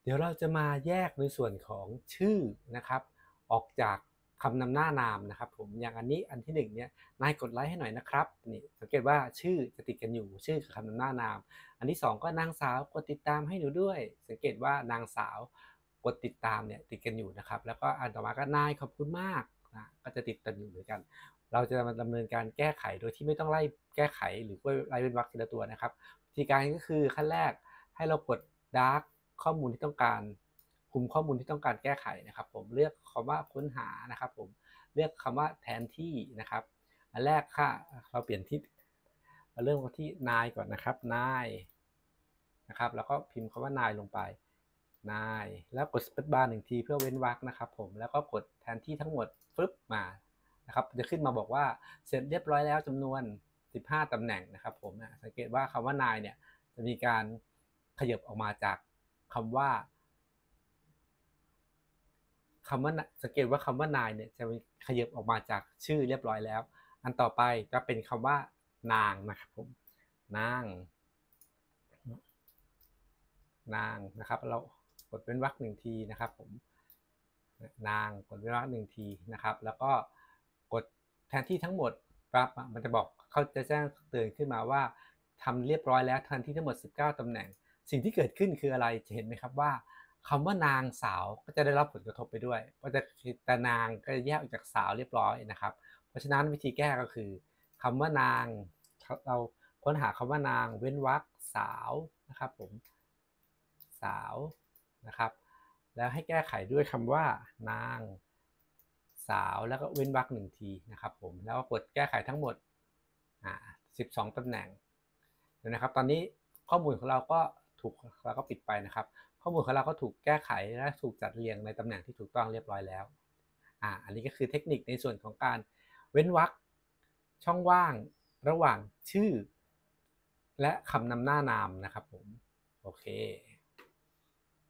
เดี๋ยวเราจะมาแยกในส่วนของชื่อนะครับออกจากคำนำหน้านามนะครับผมอย่างอันนี้อันที่1เนี่ยนายกดไลค์ให้หน่อยนะครับนี่สังเกตว่าชื่อจะติดกันอยู่ชื่อกับคำนำหน้านามอันที่2ก็นางสาวกดติดตามให้หนูด้วยสังเกตว่านางสาวกดติดตามเนี่ยติดกันอยู่นะครับแล้วก็อันต่อมาก็นายขอบคุณมากนะก็จะติดกันอยู่เหมือนกันเราจะมาดำเนินการแก้ไขโดยที่ไม่ต้องไล่แก้ไขหรือไล่เว้นวรรคทีละตัวนะครับวิธีการก็คือขั้นแรกให้เรากด dark ข้อมูลที่ต้องการคุมข้อมูลที่ต้องการแก้ไขนะครับผมเลือกคำว่าค้นหานะครับผมเลือกคำว่าแทนที่นะครับอันแรกค่ะเราเปลี่ยนที่เราเริ่มที่นายก่อนนะครับนายนะครับแล้วก็พิมพ์คำว่านายลงไปนายแล้วกด space bar 1ทีเพื่อเว้นวรรคนะครับผมแล้วก็กดแทนที่ทั้งหมดฟึบมานะครับจะขึ้นมาบอกว่าเสร็จเรียบร้อยแล้วจำนวน15ตำแหน่งนะครับผมสังเกตว่าคำว่านายเนี่ยจะมีการขยับออกมาจากคำว่าสังเกตว่าคำว่านายเนี่ยจะขยับออกมาจากชื่อเรียบร้อยแล้วอันต่อไปจะเป็นคำว่านางนะครับผมนางนางนะครับเรากดเป็นวรรคหนึ่งทีนะครับผมนางกดเป็นวรรคหนึ่งทีนะครับแล้วก็กดแทนที่ทั้งหมดปั๊บมันจะบอกเขาจะแจ้งเตือนขึ้นมาว่าทำเรียบร้อยแล้วแทนที่ทั้งหมด19ตำแหน่งสิ่งที่เกิดขึ้นคืออะไรจะเห็นไหมครับว่าคำว่านางสาวก็จะได้รับผลกระทบไปด้วยเพราะจะแต่นางก็จะแยกออกจากสาวเรียบร้อยนะครับเพราะฉะนั้นวิธีแก้ก็คือคำว่านางเราค้นหาคำว่านางเว้นวรรคสาวนะครับผมสาวนะครับแล้วให้แก้ไขด้วยคำว่านางสาวแล้วก็เว้นวรรคหนึ่งทีนะครับผมแล้วก็กดแก้ไขทั้งหมด12ตำแหน่งเดี๋ยวนะครับตอนนี้ข้อมูลของเราก็ถูกเราก็ปิดไปนะครับข้อมูลของเราก็ถูกแก้ไขและถูกจัดเรียงในตำแหน่งที่ถูกต้องเรียบร้อยแล้วอันนี้ก็คือเทคนิคในส่วนของการเว้นวรรคช่องว่างระหว่างชื่อและคำนำหน้านามนะครับผมโอเค